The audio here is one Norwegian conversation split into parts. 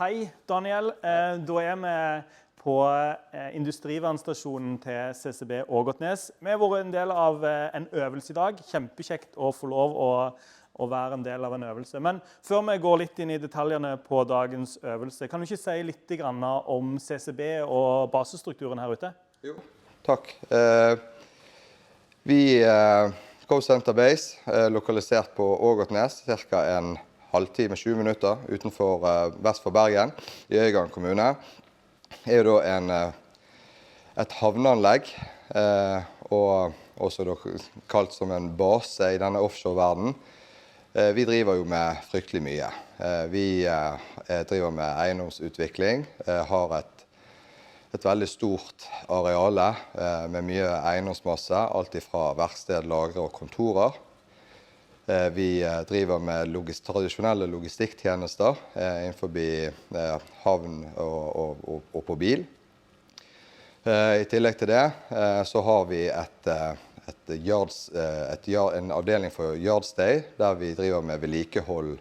Hei, Daniel. Da vi på industrivernstasjonen til CCB Ågotnes. Vi har vært en del av en øvelse i dag. Kjempekjekt å få lov å være en del av en øvelse. Men før vi går litt inn i detaljene på dagens øvelse, kan du ikke si litt om CCB og basestrukturen her ute? Jo, takk. Vi Co-Center Base er lokalisert på Ågotnes, cirka en halvtime, 20 minutter utenfor vest for Bergen, i Øygarden kommune. Det er jo da et havneanlegg, og også da kalt som en base i denne offshore-verden. Vi driver jo med fryktelig mye. Vi driver med eiendomsutvikling, har et veldig stort areale med mye eiendomsmasse, alt fra verksted, lagre og kontorer. Vi driver med tradisjonelle logistikktjenester innenfor havn og på bil. I tillegg til det så har vi en avdeling for Yardstay, der vi driver med vedlikehold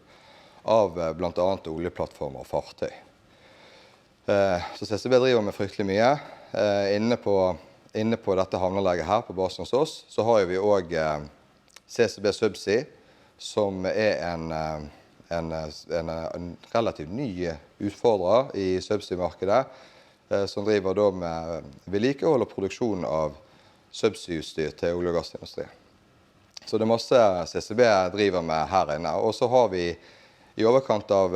av blant annet oljeplattformer og fartøy. Så CCB driver med fryktelig mye. Inne på dette havneanlegget her på basen hos oss, så har vi også CCB Subsea, som er en relativt ny utfordrer i subsea-markedet, som driver da med vedlikehold og produksjon av subsea-utstyr til olje- og gassindustrien. Så det er masse CCB driver med her inne. Og så har vi i overkant av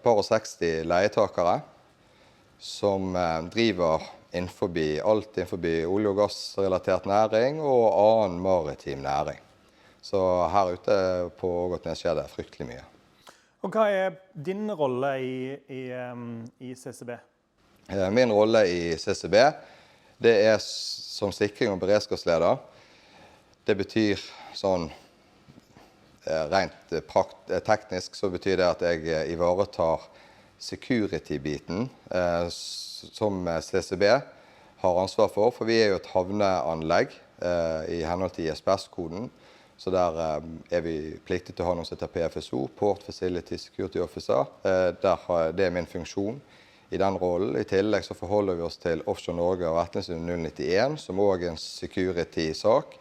par og 60 leietakere, som driver alt innenfor olje- og gassrelatert næring og annen maritim næring. Så her ute på Ågotnes skjer det fryktelig mye. Og hva er din rolle i CCB? Min rolle i CCB, det er som sikring- og beredskapsleder. Det betyr sånn rent teknisk, så betyr det at jeg ivaretar security-biten som CCB har ansvar for vi er jo et havneanlegg i henhold til ISPS-koden. Så der er vi pliktig til å ha noe som heter PFSO, Port Facility Security Officer. Det er min funksjon i den rollen. I tillegg så forholder vi oss til Offshore Norge og retningslinje 091, som også er en security-sak.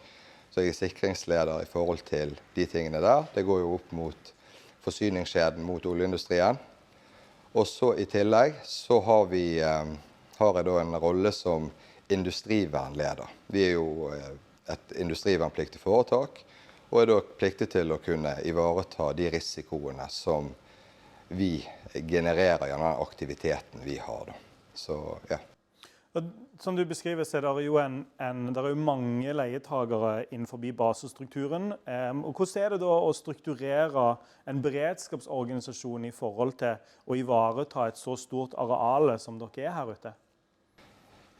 Så jeg er sikringsleder i forhold til de tingene der. Det går jo opp mot forsyningskjeden mot oljeindustrien. Og så i tillegg så har jeg da en rolle som industrivernleder. Vi er jo et industrivernpliktig foretak, og er da pliktig til å kunne ivareta de risikoene som vi genererer gjennom den aktiviteten vi har. Så, ja. Som du beskriver, så er det jo mange leietagere innenfor basestrukturen. Og hvordan er det da å strukturere en beredskapsorganisasjon i forhold til å ivareta et så stort areal som dere er her ute?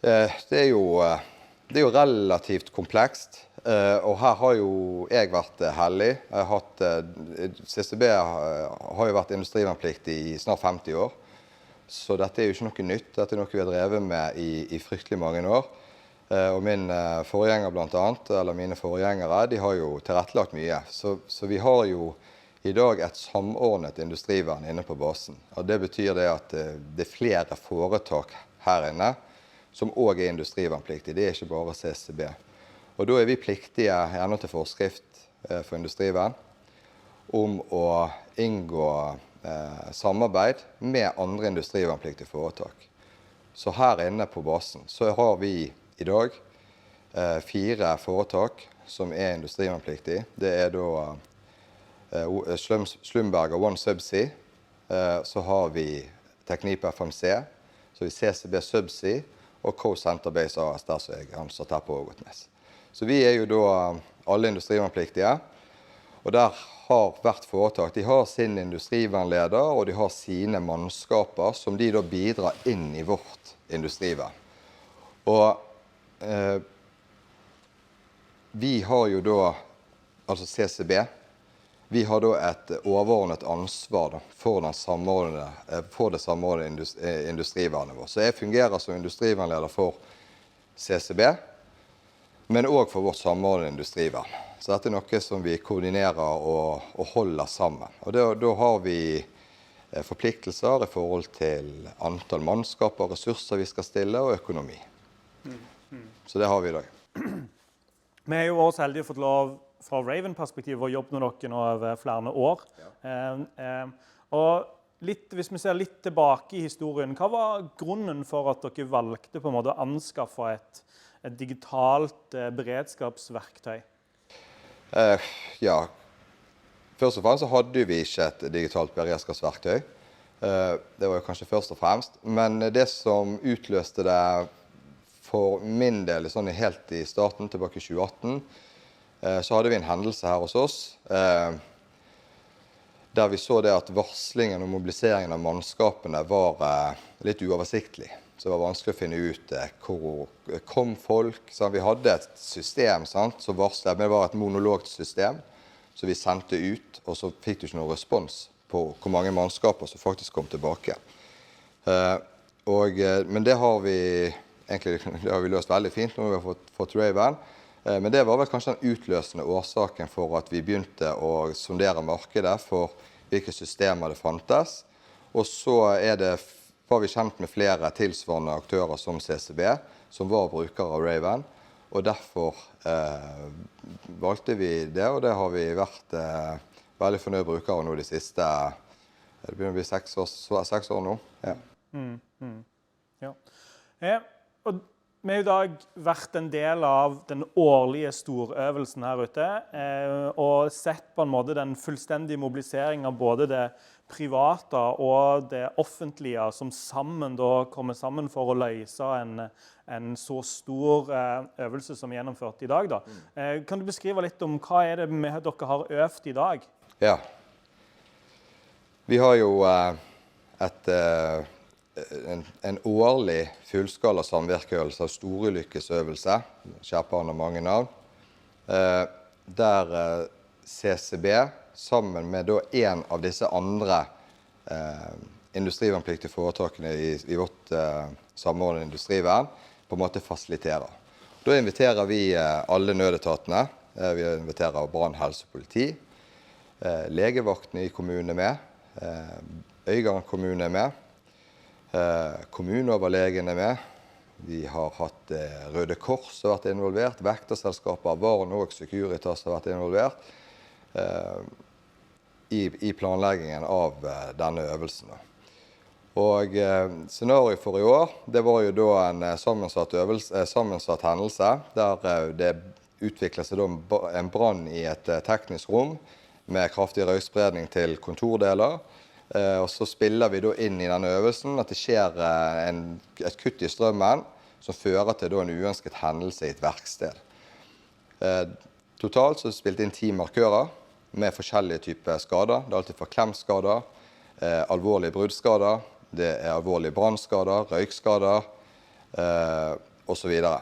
Det er jo relativt komplekst, og her har jo jeg vært heldig. CCB har jo vært industrivernpliktig i snart 50 år, så dette er jo ikke noe nytt. Dette er noe vi har drevet med i fryktelig mange år. Og min forgjenger blant annet, eller mine forgjengere, de har jo tilrettelagt mye. Så vi har jo i dag et samordnet industrivern inne på basen. Og det betyr det at det er flere foretak her inne, som også er industrivernpliktige. Det er ikke bare CCB. Og da er vi pliktige, gjerne til forskrift for industrivern, om å inngå samarbeid med andre industrivernpliktige foretak. Så her inne på basen så har vi i dag 4 foretak som er industrivernpliktige. Det er da Schlumberger One Subsea, så har vi Technip FMC, så har vi CCB Subsea, og Co-Center Base AS, der som jeg har ansatt her på Ågotnes. Så vi er jo da alle industrivernpliktige, og der har hvert foretak, de har sin industrivernleder, og de har sine mannskaper, som de da bidrar inn i vårt industrivern. Og vi har jo da, altså CCB, vi har da et overordnet ansvar for det samordnede industrivernet vårt. Så jeg fungerer som industrivernleder for CCB, men også for vårt samordnede industrivern. Så dette er noe som vi koordinerer og holder sammen. Og da har vi forpliktelser i forhold til antall mannskaper, ressurser vi skal stille, og økonomi. Så det har vi i dag. Vi har jo også heldige fått lov fra Raven-perspektiv å jobbe med dere nå over flere år. Og hvis vi ser litt tilbake i historien, hva var grunnen for at dere valgte på en måte å anskaffe et digitalt beredskapsverktøy? Ja, først og fremst så hadde vi ikke et digitalt beredskapsverktøy. Det var jo kanskje først og fremst. Men det som utløste det for min del, sånn helt i starten, tilbake i 2018, så hadde vi en hendelse her hos oss, der vi så det at varslingen og mobiliseringen av mannskapene var litt uoversiktlig. Så det var vanskelig å finne ut hvor kom folk. Så vi hadde et system, sant, som varslet, men det var et monologt system, så vi sendte ut, og så fikk du ikke noen respons på hvor mange mannskaper som faktisk kom tilbake. Men det har vi egentlig løst veldig fint når vi har fått Raven. Men det var vel kanskje den utløsende årsaken for at vi begynte å sondere markedet for hvilke systemer det fantes. Og så var vi kjent med flere tilsvarende aktører som CCB, som var brukere av Raven. Og derfor valgte vi det, og det har vi vært veldig fornøyd brukere nå de siste, det begynner å bli 6 år nå. Ja. Ja. Og vi har i dag vært en del av den årlige storøvelsen her ute, og sett på en måte den fullstendige mobiliseringen av både det private og det offentlige, som sammen da kommer sammen for å løse en så stor øvelse som er gjennomført i dag. Da. Kan du beskrive litt om hva er det dere har øvd i dag? Ja. Vi har jo en årlig fullskala samvirkeøvelse av storulykkesøvelse, skjerper under mange navn, der CCB sammen med da en av disse andre industrivernpliktige foretakene i vårt samordnede industrivern på en måte fasiliterer. Da inviterer vi alle nødetatene, vi inviterer brann, helse og politi, legevaktene i kommunene med, Øygarden kommune med, kommuneoverlegene med. Vi har hatt Røde Kors har vært involvert, vekterselskaper, Varn og Securitas har vært involvert i planleggingen av denne øvelsen. Og scenarioet for i år, det var jo da en sammensatt hendelse, der det utviklet seg da en brann i et teknisk rom med kraftig røykspredning til kontordeler. Og så spiller vi da inn i denne øvelsen at det skjer et kutt i strømmen som fører til da en uønsket hendelse i et verksted. Totalt så spilte inn 10 markører med forskjellige typer skader. Det er alltid fra klemskader, alvorlige bruddskader, det er alvorlige brannskader, røykskader og så videre.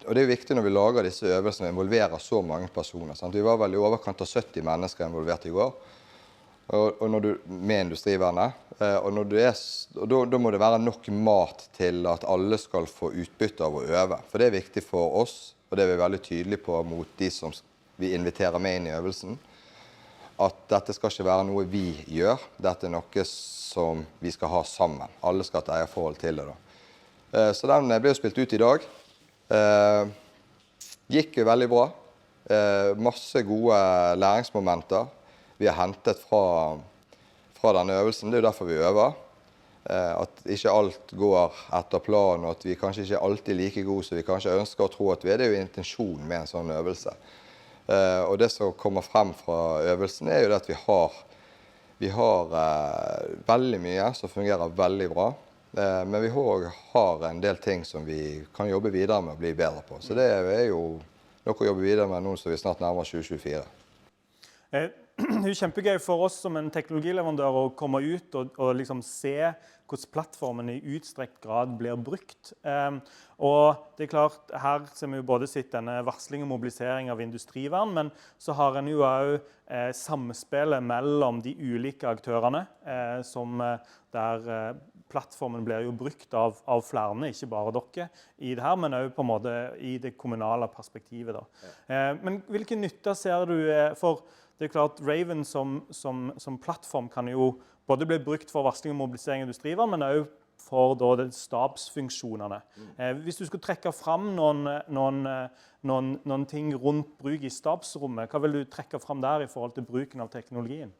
Og det er viktig når vi lager disse øvelsene og involverer så mange personer. Sant? Vi var vel i overkant av 70 mennesker involvert i går. Og når du med industrivernet, og da må det være nok mat til at alle skal få utbytte av å øve. For det er viktig for oss, og det er vi veldig tydelige på mot de som vi inviterer med inn i øvelsen, at dette skal ikke være noe vi gjør, dette er noe som vi skal ha sammen. Alle skal ha et eierforhold til det da. Så den ble jo spilt ut i dag. Gikk jo veldig bra. Masse gode læringsmomenter vi har hentet fra denne øvelsen. Det er jo derfor vi øver. At ikke alt går etter planen, og at vi kanskje ikke alltid er like gode som vi kanskje ønsker å tro at vi er. Det er jo intensjonen med en sånn øvelse. Og det som kommer frem fra øvelsen er jo det at vi har veldig mye som fungerer veldig bra. Men vi har en del ting som vi kan jobbe videre med å bli bedre på. Så det er jo noe å jobbe videre med nå som vi snart nærmer 2024. Det er jo kjempegøy for oss som en teknologileverandør å komme ut og liksom se hvordan plattformen i utstrekt grad blir brukt. Og det er klart, her ser vi jo både sett denne varsling og mobilisering av industrivern, men så har en jo også samspillet mellom de ulike aktørene, der plattformen blir jo brukt av flere, ikke bare dere i det her, men også på en måte i det kommunale perspektivet. Da. Men hvilke nytter ser du for det klart Raven som plattform kan jo både bli brukt for varsling og mobilisering av industrivann, men også for da, stabsfunksjonene. Hvis du skulle trekke fram noen ting rundt bruk i stabsrommet, hva vil du trekke fram der i forhold til bruken av teknologien?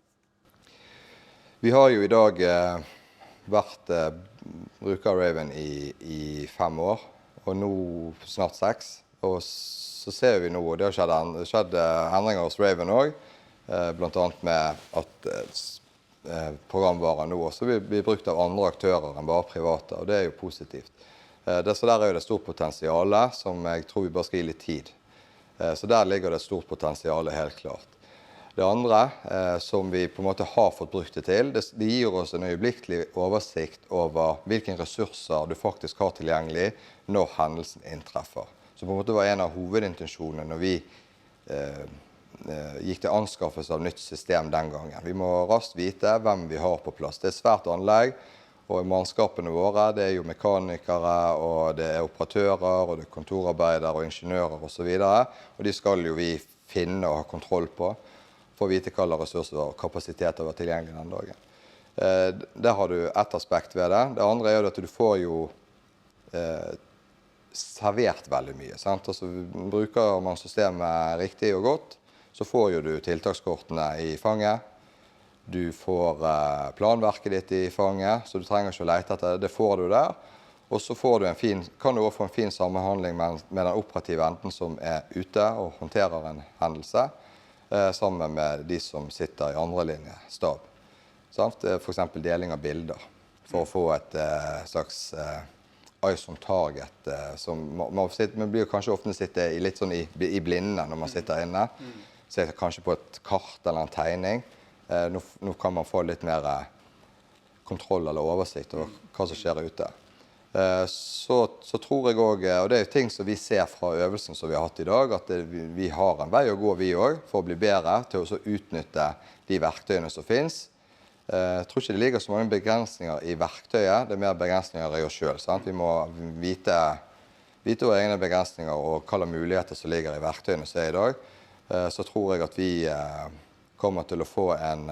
Vi har jo i dag vært bruker av Raven i 5 år, og nå snart 6. Og så ser vi nå, og det har skjedd endringer hos Raven også, blant annet med at programvarer nå også blir brukt av andre aktører enn bare private, og det er jo positivt. Så der er jo det stort potensiale som jeg tror vi bare skal gi litt tid. Så der ligger det stort potensiale helt klart. Det andre som vi på en måte har fått brukt det til, det gir oss en øyeblikkelig oversikt over hvilke ressurser du faktisk har tilgjengelig når hendelsen inntreffer. Så på en måte var en av hovedintensjonene når vi gikk til anskaffelse av nytt system den gangen. Vi må raskt vite hvem vi har på plass. Det er svært anlegg, og mannskapene våre, det er jo mekanikere, og det er operatører, og det er kontorarbeidere og ingeniører og så videre. Og de skal jo vi finne og ha kontroll på, for å vite hvilke ressurser og kapasiteter var tilgjengelig den dagen. Der har du ett aspekt ved det. Det andre er jo at du får jo servert veldig mye. Sant? Altså, bruker man systemet riktig og godt, så får jo du tiltakskortene i fanget. Du får planverket ditt i fanget, så du trenger ikke å lete etter det. Det får du der. Og så får du kan du også få en fin sammenhandling med den operative enden som er ute og håndterer en hendelse, sammen med de som sitter i andre linje, stab. For eksempel deling av bilder, for å få et slags eyes on target. Man blir kanskje ofte sitte litt sånn i blinde når man sitter inne. Ser kanskje på et kart eller en tegning. Nå kan man få litt mer kontroll eller oversikt over hva som skjer ute. Så tror jeg også, og det er jo ting som vi ser fra øvelsen som vi har hatt i dag, at vi har en vei å gå vi også, for å bli bedre til å utnytte de verktøyene som finnes. Jeg tror ikke det ligger så mange begrensninger i verktøyet, det er mer begrensninger i oss selv. Sant? Vi må vite våre egne begrensninger og hvilke muligheter som ligger i verktøyene som er i dag. Så tror jeg at vi kommer til å få en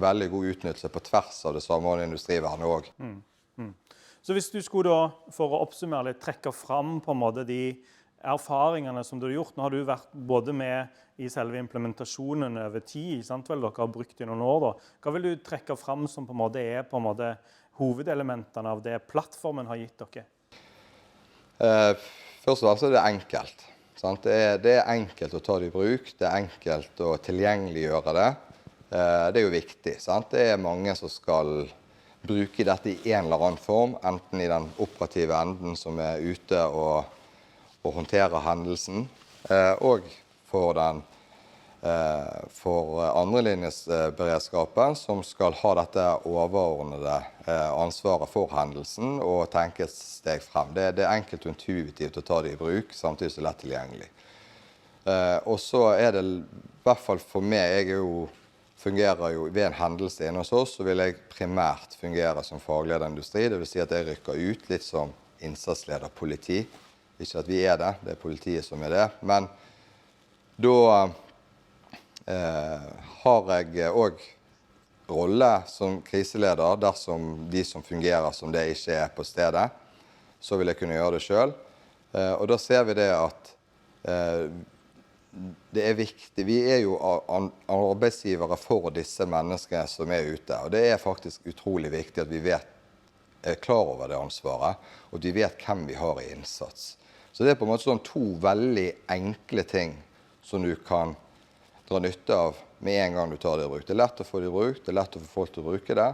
veldig god utnyttelse på tvers av det samordnede industrivernet også. Så hvis du skulle da, for å oppsummere litt, trekke fram på en måte de erfaringene som du har gjort, nå har du vært både med i selve implementasjonen over tid, sant vel, dere har brukt i noen år da. Hva vil du trekke fram som på en måte hovedelementene av det plattformen har gitt dere? Først og fremst er det enkelt. Sant? Det er enkelt å ta det i bruk, det er enkelt å tilgjengeliggjøre det. Det er jo viktig. Sant? Det er mange som skal bruke dette i en eller annen form, enten i den operative enden som er ute og håndterer hendelsen, og for andrelinjesberedskapen som skal ha dette overordnede ansvaret for hendelsen og tenke et steg frem. Det er enkelt og intuitivt å ta det i bruk, samtidig så lett tilgjengelig. Og så er det, i hvert fall for meg, fungerer jo ved en hendelse inne hos oss, så vil jeg primært fungere som fagleder industri. Det vil si at jeg rykker ut litt som innsatsleder politi. Ikke at vi er det, det er politiet som er det. Men da har jeg også rolle som kriseleder dersom de som fungerer som det ikke er på stedet. Så vil jeg kunne gjøre det selv. Og da ser vi det at det er viktig. Vi er jo arbeidsgivere for disse menneskene som er ute. Og det er faktisk utrolig viktig at vi er klar over det ansvaret, og at vi vet hvem vi har i innsats. Så det er på en måte sånn 2 veldig enkle ting som du kan dra nytte av med en gang du tar det i bruk. Det er lett å få det i bruk, det er lett å få folk til å bruke det,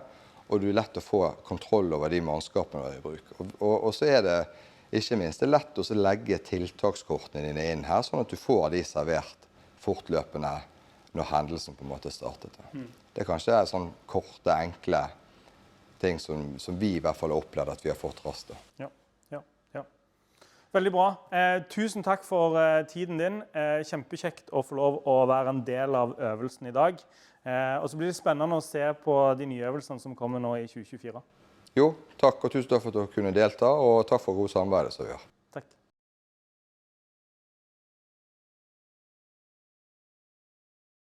og det er lett å få kontroll over de mannskapene du har i bruk. Og så er det ikke minst, det er lett å legge tiltakskortene dine inn her, sånn at du får de servert fortløpende når hendelsen på en måte startet. Det er kanskje sånn korte, enkle ting som vi i hvert fall har opplevd at vi har fått raskt. Ja. Veldig bra. Tusen takk for tiden din. Kjempekjekt å få lov å være en del av øvelsen i dag. Og så blir det spennende å se på de nye øvelsene som kommer nå i 2024. Jo, takk, og tusen takk for at du kunne delta, og takk for god samarbeid som vi har.